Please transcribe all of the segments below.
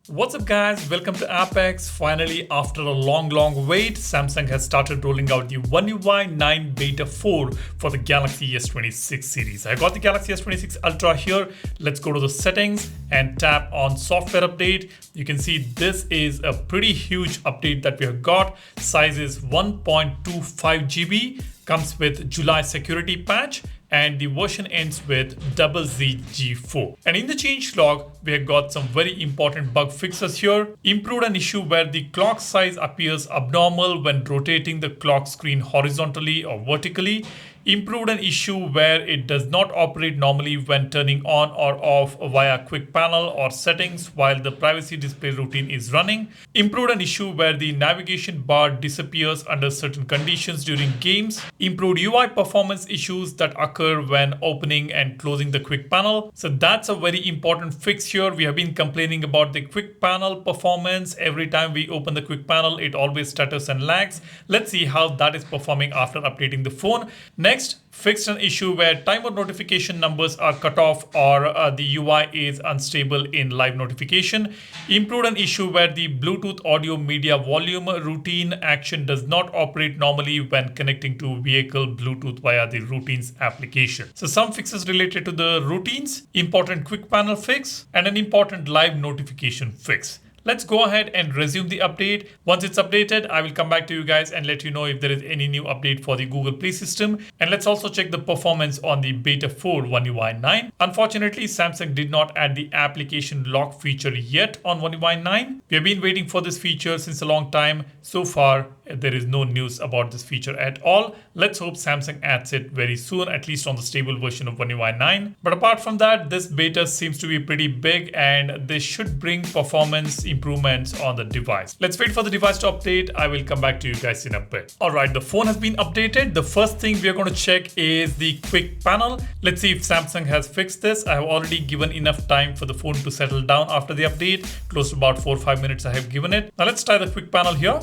What's up guys, welcome to Apex. Finally, after a long wait, Samsung has started rolling out the One UI 9 Beta 4 for the Galaxy S26 series. I got the Galaxy S26 Ultra here. Let's go to the settings and tap on software update. You can see this is a pretty huge update that we have got. Size is 1.25 GB, comes with July security patch, and the version ends with ZG4. And in the change log, we have got some very important bug fixes here. Improved an issue where the clock size appears abnormal when rotating the clock screen horizontally or vertically. Improved an issue where it does not operate normally when turning on or off via quick panel or settings while the privacy display routine is running. Improved an issue where the navigation bar disappears under certain conditions during games. Improved UI performance issues that occur when opening and closing the quick panel. So that's a very important fix here. We have been complaining about the quick panel performance. Every time we open the quick panel, it always stutters and lags. Let's see how that is performing after updating the phone. Next, fixed an issue where timer notification numbers are cut off or the UI is unstable in live notification. Improved an issue where the Bluetooth audio media volume routine action does not operate normally when connecting to vehicle Bluetooth via the routines application. So some fixes related to the routines, important quick panel fix, and an important live notification fix. Let's go ahead and resume the update. Once it's updated, I will come back to you guys and let you know if there is any new update for the Google Play system. And let's also check the performance on the Beta 4 One UI 9. Unfortunately, Samsung did not add the application lock feature yet on One UI 9. We have been waiting for this feature since a long time. So far, there is no news about this feature at all. Let's hope Samsung adds it very soon, at least on the stable version of One UI 9. But apart from that, this beta seems to be pretty big and this should bring performance improvements on the device. Let's wait for the device to update. I will come back to you guys in a bit. Alright, the phone has been updated. The first thing we are going to check is the quick panel. Let's see if Samsung has fixed this. I have already given enough time for the phone to settle down after the update. Close to about 4 or 5 minutes I have given it. Now let's try the quick panel here.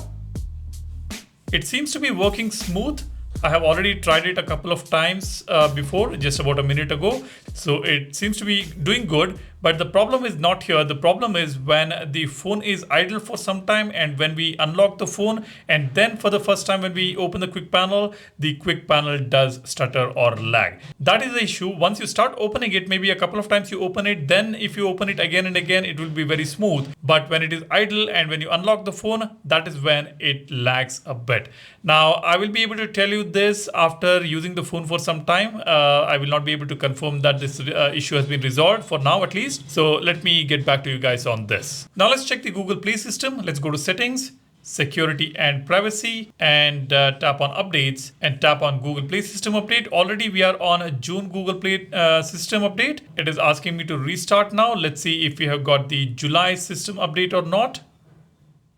It seems to be working smooth. I have already tried it a couple of times before, just about a minute ago. So it seems to be doing good. But the problem is not here. The problem is when the phone is idle for some time and when we unlock the phone and then for the first time when we open the quick panel does stutter or lag. That is the issue. Once you start opening it, maybe a couple of times you open it, then if you open it again and again, it will be very smooth. But when it is idle and when you unlock the phone, that is when it lags a bit. Now, I will be able to tell you this after using the phone for some time. I will not be able to confirm that this issue has been resolved for now at least. So let me get back to you guys on this. Now let's check the Google Play system. Let's go to settings, security and privacy, and tap on updates and tap on Google Play system update. Already we are on a June Google Play system update. It is asking me to restart now. Let's see if we have got the July system update or not.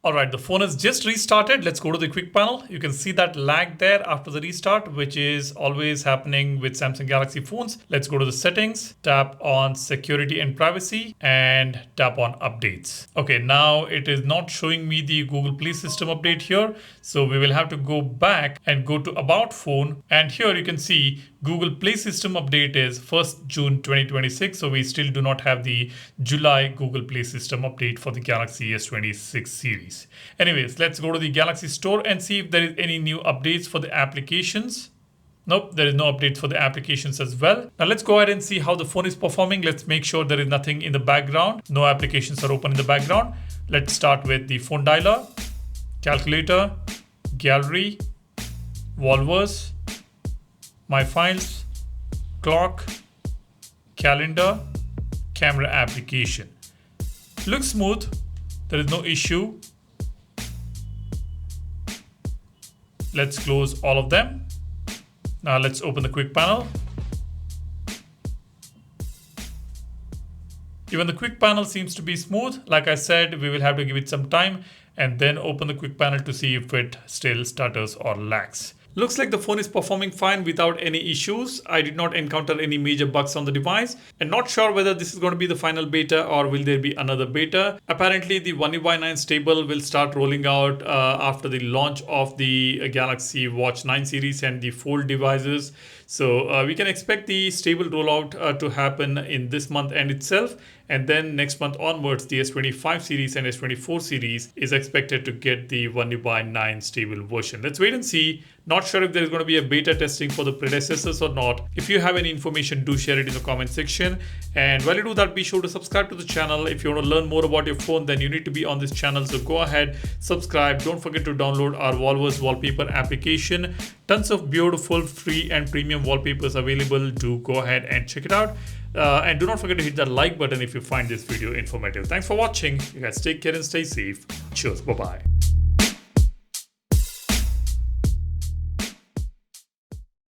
Alright, the phone is just restarted. Let's go to the quick panel. You can see that lag there after the restart, which is always happening with Samsung Galaxy phones. Let's go to the settings, tap on security and privacy, and tap on updates. Okay, now it is not showing me the Google Play system update here. So we will have to go back and go to About Phone. And here you can see Google Play system update is 1st June 2026. So we still do not have the July Google Play system update for the Galaxy S26 series. Anyways, let's go to the Galaxy Store and see if there is any new updates for the applications. Nope, there is no updates for the applications as well. Now let's go ahead and see how the phone is performing. Let's make sure there is nothing in the background. No applications are open in the background. Let's start with the phone dialer, calculator, gallery, Volvers, my files, clock, calendar, camera application. Looks smooth. There is no issue. Let's close all of them. Now let's open the quick panel. Even the quick panel seems to be smooth. Like I said, we will have to give it some time and then open the quick panel to see if it still stutters or lags. Looks like the phone is performing fine without any issues. I did not encounter any major bugs on the device and not sure whether this is going to be the final beta or will there be another beta. Apparently the One UI 9 stable will start rolling out after the launch of the Galaxy Watch 9 series and the Fold devices. So we can expect the stable rollout to happen in this month end itself. And then next month onwards, the S25 series and S24 series is expected to get the One UI 9 stable version. Let's wait and see. Not sure if there's going to be a beta testing for the predecessors or not. If you have any information, do share it in the comment section. And while you do that, be sure to subscribe to the channel. If you want to learn more about your phone, then you need to be on this channel. So go ahead, subscribe. Don't forget to download our Volvo's wallpaper application. Tons of beautiful free and premium wallpapers available. Do go ahead and check it out. And do not forget to hit that like button if you find this video informative. Thanks for watching. You guys take care and stay safe. Cheers. Bye-bye.